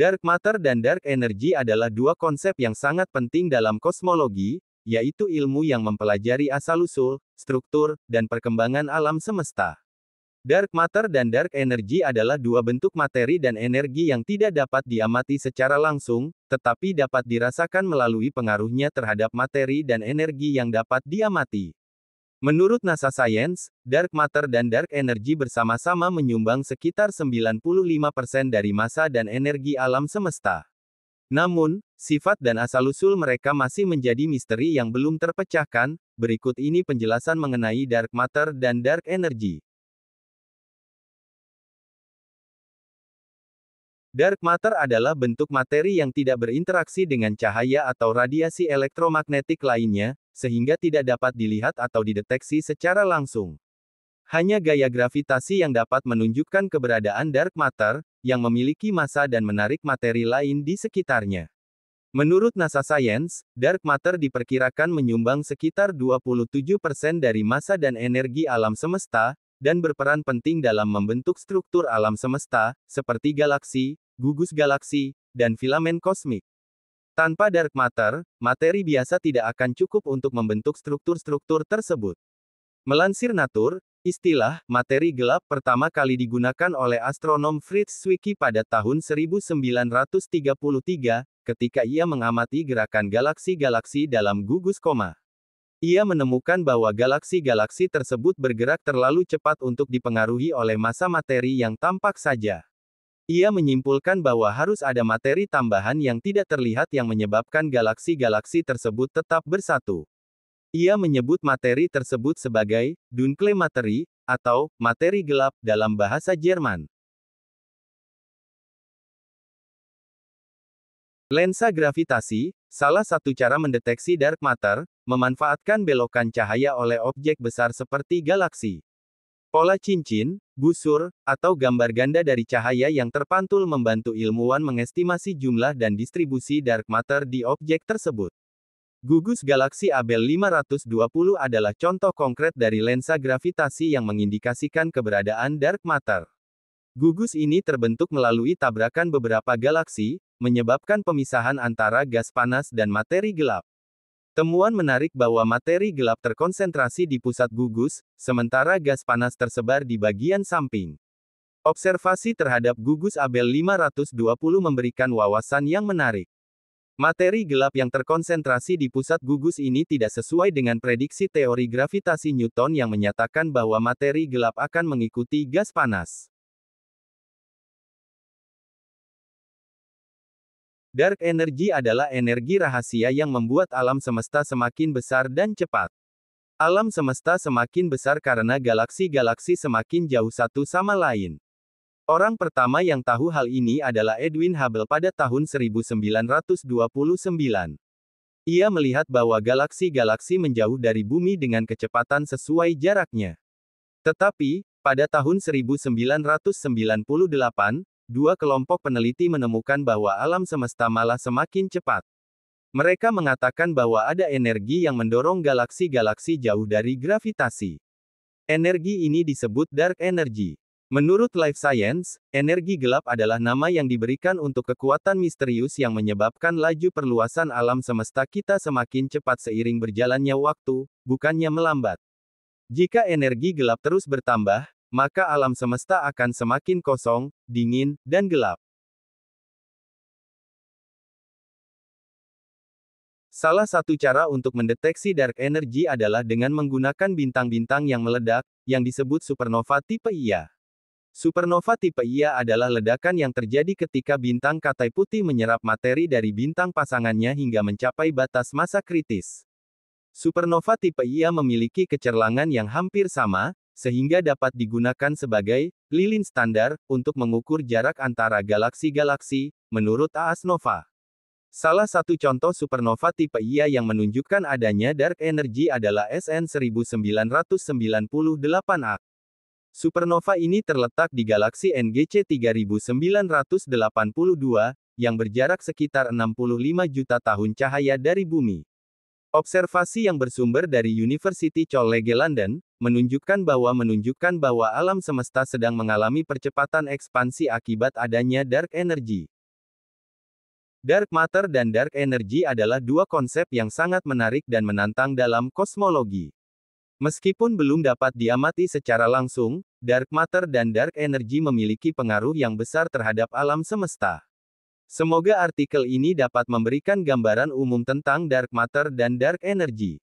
Dark matter dan dark energy adalah dua konsep yang sangat penting dalam kosmologi, yaitu ilmu yang mempelajari asal-usul, struktur, dan perkembangan alam semesta. Dark matter dan dark energy adalah dua bentuk materi dan energi yang tidak dapat diamati secara langsung, tetapi dapat dirasakan melalui pengaruhnya terhadap materi dan energi yang dapat diamati. Menurut NASA Science, dark matter dan dark energy bersama-sama menyumbang sekitar 95% dari massa dan energi alam semesta. Namun, sifat dan asal-usul mereka masih menjadi misteri yang belum terpecahkan. Berikut ini penjelasan mengenai dark matter dan dark energy. Dark matter adalah bentuk materi yang tidak berinteraksi dengan cahaya atau radiasi elektromagnetik lainnya, sehingga tidak dapat dilihat atau dideteksi secara langsung. Hanya gaya gravitasi yang dapat menunjukkan keberadaan dark matter, yang memiliki massa dan menarik materi lain di sekitarnya. Menurut NASA Science, dark matter diperkirakan menyumbang sekitar 27% dari massa dan energi alam semesta, dan berperan penting dalam membentuk struktur alam semesta, seperti galaksi, gugus galaksi, dan filamen kosmik. Tanpa dark matter, materi biasa tidak akan cukup untuk membentuk struktur-struktur tersebut. Melansir Nature, istilah materi gelap pertama kali digunakan oleh astronom Fritz Zwicky pada tahun 1933, ketika ia mengamati gerakan galaksi-galaksi dalam gugus koma. Ia menemukan bahwa galaksi-galaksi tersebut bergerak terlalu cepat untuk dipengaruhi oleh massa materi yang tampak saja. Ia menyimpulkan bahwa harus ada materi tambahan yang tidak terlihat yang menyebabkan galaksi-galaksi tersebut tetap bersatu. Ia menyebut materi tersebut sebagai dunkle Materie, atau materi gelap dalam bahasa Jerman. Lensa gravitasi, salah satu cara mendeteksi dark matter, memanfaatkan belokan cahaya oleh objek besar seperti galaksi. Pola cincin, busur, atau gambar ganda dari cahaya yang terpantul membantu ilmuwan mengestimasi jumlah dan distribusi dark matter di objek tersebut. Gugus galaksi Abell 520 adalah contoh konkret dari lensa gravitasi yang mengindikasikan keberadaan dark matter. Gugus ini terbentuk melalui tabrakan beberapa galaksi, menyebabkan pemisahan antara gas panas dan materi gelap. Temuan menarik bahwa materi gelap terkonsentrasi di pusat gugus, sementara gas panas tersebar di bagian samping. Observasi terhadap gugus Abell 520 memberikan wawasan yang menarik. Materi gelap yang terkonsentrasi di pusat gugus ini tidak sesuai dengan prediksi teori gravitasi Newton yang menyatakan bahwa materi gelap akan mengikuti gas panas. Dark energy adalah energi rahasia yang membuat alam semesta semakin besar dan cepat. Alam semesta semakin besar karena galaksi-galaksi semakin jauh satu sama lain. Orang pertama yang tahu hal ini adalah Edwin Hubble pada tahun 1929. Ia melihat bahwa galaksi-galaksi menjauh dari bumi dengan kecepatan sesuai jaraknya. Tetapi, pada tahun 1998, dua kelompok peneliti menemukan bahwa alam semesta malah semakin cepat. Mereka mengatakan bahwa ada energi yang mendorong galaksi-galaksi jauh dari gravitasi. Energi ini disebut dark energy. Menurut Life Science, energi gelap adalah nama yang diberikan untuk kekuatan misterius yang menyebabkan laju perluasan alam semesta kita semakin cepat seiring berjalannya waktu, bukannya melambat. Jika energi gelap terus bertambah, maka alam semesta akan semakin kosong, dingin, dan gelap. Salah satu cara untuk mendeteksi dark energy adalah dengan menggunakan bintang-bintang yang meledak, yang disebut supernova tipe Ia. Supernova tipe Ia adalah ledakan yang terjadi ketika bintang katai putih menyerap materi dari bintang pasangannya hingga mencapai batas massa kritis. Supernova tipe Ia memiliki kecerlangan yang hampir sama, sehingga dapat digunakan sebagai lilin standar untuk mengukur jarak antara galaksi-galaksi, menurut AAS Nova. Salah satu contoh supernova tipe Ia yang menunjukkan adanya dark energy adalah SN 1998A. Supernova ini terletak di galaksi NGC 3982, yang berjarak sekitar 65 juta tahun cahaya dari bumi. Observasi yang bersumber dari University College London, menunjukkan bahwa alam semesta sedang mengalami percepatan ekspansi akibat adanya dark energy. Dark matter dan dark energy adalah dua konsep yang sangat menarik dan menantang dalam kosmologi. Meskipun belum dapat diamati secara langsung, dark matter dan dark energy memiliki pengaruh yang besar terhadap alam semesta. Semoga artikel ini dapat memberikan gambaran umum tentang dark matter dan dark energy.